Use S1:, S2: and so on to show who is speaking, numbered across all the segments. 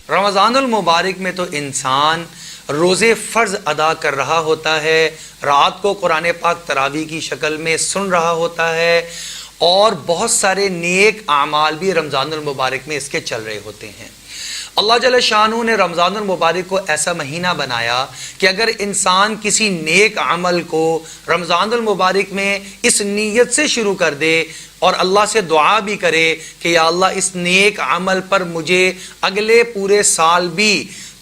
S1: رمضان المبارک میں تو انسان روزے فرض ادا کر رہا ہوتا ہے، رات کو قرآن پاک تراویح کی شکل میں سن رہا ہوتا ہے، اور بہت سارے نیک اعمال بھی رمضان المبارک میں اس کے چل رہے ہوتے ہیں۔ اللہ جل شانہ نے رمضان المبارک کو ایسا مہینہ بنایا کہ اگر انسان کسی نیک عمل کو رمضان المبارک میں اس نیت سے شروع کر دے اور اللہ سے دعا بھی کرے کہ یا اللہ اس نیک عمل پر مجھے اگلے پورے سال بھی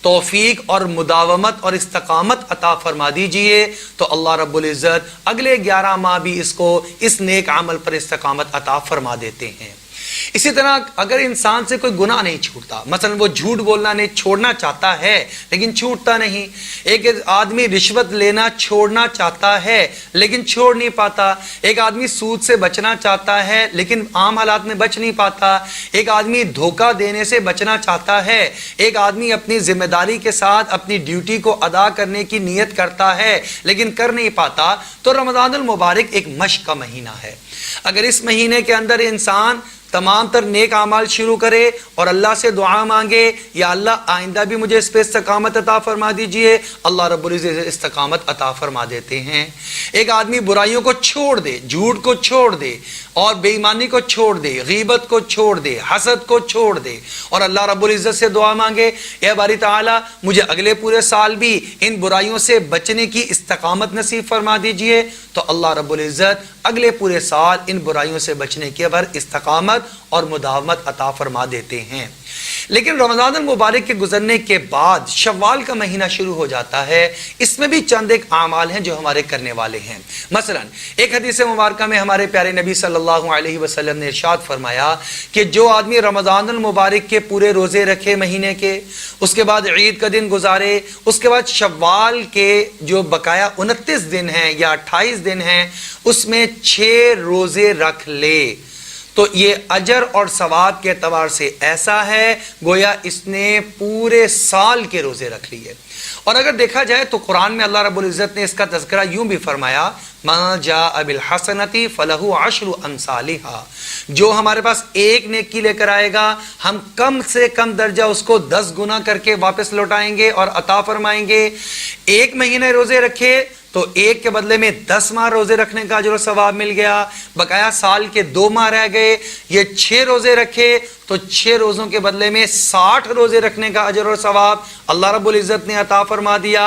S1: توفیق اور مداومت اور استقامت عطا فرما دیجئے، تو اللہ رب العزت اگلے 11 ماہ بھی اس کو اس نیک عمل پر استقامت عطا فرما دیتے ہیں۔ اسی طرح اگر انسان سے کوئی گناہ نہیں چھوٹتا، مثلا وہ جھوٹ بولنا نہیں چھوڑنا چاہتا ہے لیکن چھوٹتا نہیں، ایک آدمی رشوت لینا چھوڑنا چاہتا ہے لیکن چھوڑ نہیں پاتا، ایک آدمی سود سے بچنا چاہتا ہے لیکن عام حالات میں بچ نہیں پاتا، ایک آدمی دھوکہ دینے سے بچنا چاہتا ہے، ایک آدمی اپنی ذمہ داری کے ساتھ اپنی ڈیوٹی کو ادا کرنے کی نیت کرتا ہے لیکن کر نہیں پاتا، تو رمضان المبارک ایک مشق کا مہینہ ہے۔ اگر اس مہینے کے اندر انسان تمام تر نیک اعمال شروع کرے اور اللہ سے دعا مانگے یا اللہ آئندہ بھی مجھے اس پہ استقامت عطا فرما دیجئے، اللہ رب العزت استقامت عطا فرما دیتے ہیں۔ ایک آدمی برائیوں کو چھوڑ دے، جھوٹ کو چھوڑ دے اور بے ایمانی کو چھوڑ دے، غیبت کو چھوڑ دے، حسد کو چھوڑ دے اور اللہ رب العزت سے دعا مانگے، اے باری تعالی مجھے اگلے پورے سال بھی ان برائیوں سے بچنے کی استقامت نصیب فرما دیجئے، تو اللہ رب العزت اگلے پورے سال ان برائیوں سے بچنے کے بھر استقامت اور مداومت عطا فرما دیتے ہیں۔ لیکن رمضان المبارک کے گزرنے کے بعد شوال کا مہینہ شروع ہو جاتا ہے، اس میں بھی چند ایک اعمال ہیں جو ہمارے کرنے والے ہیں۔ مثلا ایک حدیث مبارکہ میں ہمارے پیارے نبی صلی اللہ علیہ وسلم نے ارشاد فرمایا کہ جو آدمی رمضان المبارک کے پورے روزے رکھے مہینے کے، اس کے بعد عید کا دن گزارے، اس کے بعد شوال کے جو بقایا 29 دن ہیں یا 28 دن ہیں اس میں 6 روزے رکھ لے، تو یہ اجر اور ثواب کے اعتبار سے ایسا ہے گویا اس نے پورے سال کے روزے رکھ لیے۔ اور اگر دیکھا جائے تو قرآن میں اللہ رب العزت نے اس کا تذکرہ یوں بھی فرمایا، مَا جَاءَ بِالْحَسَنَةِ فَلَهُ عَشْرُ أَمْثَالِهَا، جو ہمارے پاس ایک نیکی لے کر آئے گا ہم کم سے کم درجہ اس کو 10 گنا کر کے واپس لوٹائیں گے اور عطا فرمائیں گے۔ ایک مہینے روزے رکھے تو ایک کے بدلے میں 10 ماہ روزے رکھنے کا اجر و ثواب مل گیا، بقایا سال کے 2 ماہ رہ گئے، یہ 6 روزے رکھے تو 6 روزوں کے بدلے میں 60 روزے رکھنے کا اجر و ثواب اللہ رب العزت نے عطا فرما دیا۔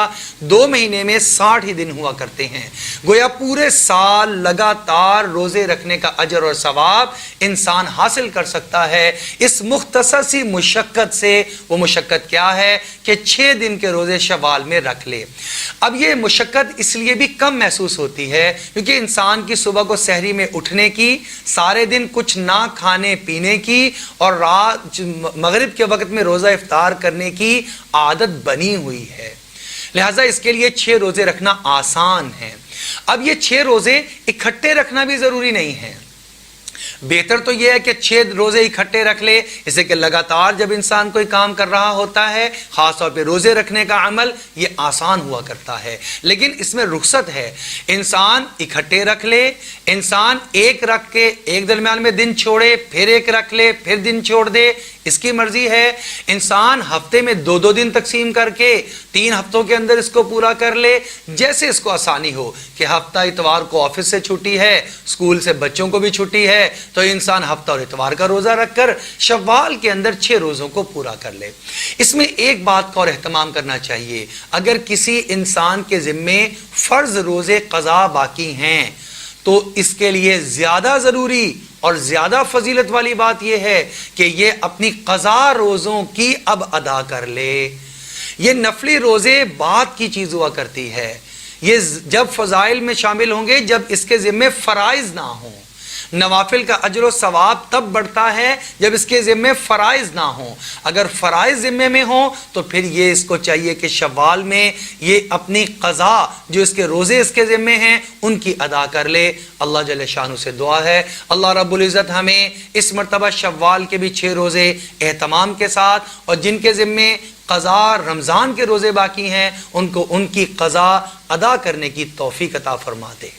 S1: 2 مہینے میں 60 ہی دن ہوا کرتے ہیں، گویا پورے سال لگاتار روزے رکھنے کا اجر اور ثواب انسان حاصل کر سکتا ہے اس مختصر سی مشقت سے۔ وہ مشقت کیا ہے کہ 6 دن کے روزے شوال میں رکھ لے۔ اب یہ مشقت اس لیے بھی کم محسوس ہوتی ہے کیونکہ انسان کی صبح کو سحری میں اٹھنے کی، سارے دن کچھ نہ کھانے پینے کی اور رات مغرب کے وقت میں روزہ افطار کرنے کی عادت بنی ہوئی ہے، لہٰذا اس کے لیے 6 روزے رکھنا آسان ہے۔ اب یہ 6 روزے اکٹھے رکھنا بھی ضروری نہیں ہے، بہتر تو یہ ہے کہ 6 روزے اکٹھے رکھ لے، اسے کہ لگاتار جب انسان کوئی کام کر رہا ہوتا ہے خاص طور پہ روزے رکھنے کا عمل یہ آسان ہوا کرتا ہے، لیکن اس میں رخصت ہے، انسان اکٹھے رکھ لے، انسان ایک رکھ کے ایک درمیان میں دن چھوڑے، پھر ایک رکھ لے، پھر دن چھوڑ دے، اس کی مرضی ہے۔ انسان ہفتے میں 2 دن تقسیم کر کے 3 ہفتوں کے اندر اس کو پورا کر لے، جیسے اس کو آسانی ہو کہ ہفتہ اتوار کو آفس سے چھٹی ہے، اسکول سے بچوں کو بھی چھٹی ہے، تو انسان ہفتہ اور اتوار کا روزہ رکھ کر شوال کے اندر 6 روزوں کو پورا کر لے۔ اس میں ایک بات کا اور اہتمام کرنا چاہیے، اگر کسی انسان کے ذمے فرض روزے قضا باقی ہیں تو اس کے لیے زیادہ ضروری اور زیادہ فضیلت والی بات یہ ہے کہ یہ اپنی قضا روزوں کی اب ادا کر لے۔ یہ نفلی روزے بعد کی چیز ہوا کرتی ہے، یہ جب فضائل میں شامل ہوں گے جب اس کے ذمے فرائض نہ ہوں۔ نوافل کا اجر و ثواب تب بڑھتا ہے جب اس کے ذمے فرائض نہ ہوں، اگر فرائض ذمے میں ہوں تو پھر یہ اس کو چاہیے کہ شوال میں یہ اپنی قضا جو اس کے روزے اس کے ذمے ہیں ان کی ادا کر لے۔ اللہ جل شانہ سے دعا ہے اللہ رب العزت ہمیں اس مرتبہ شوال کے بھی 6 روزے اہتمام کے ساتھ، اور جن کے ذمے قضا رمضان کے روزے باقی ہیں ان کو ان کی قضا ادا کرنے کی توفیق عطا فرما دے۔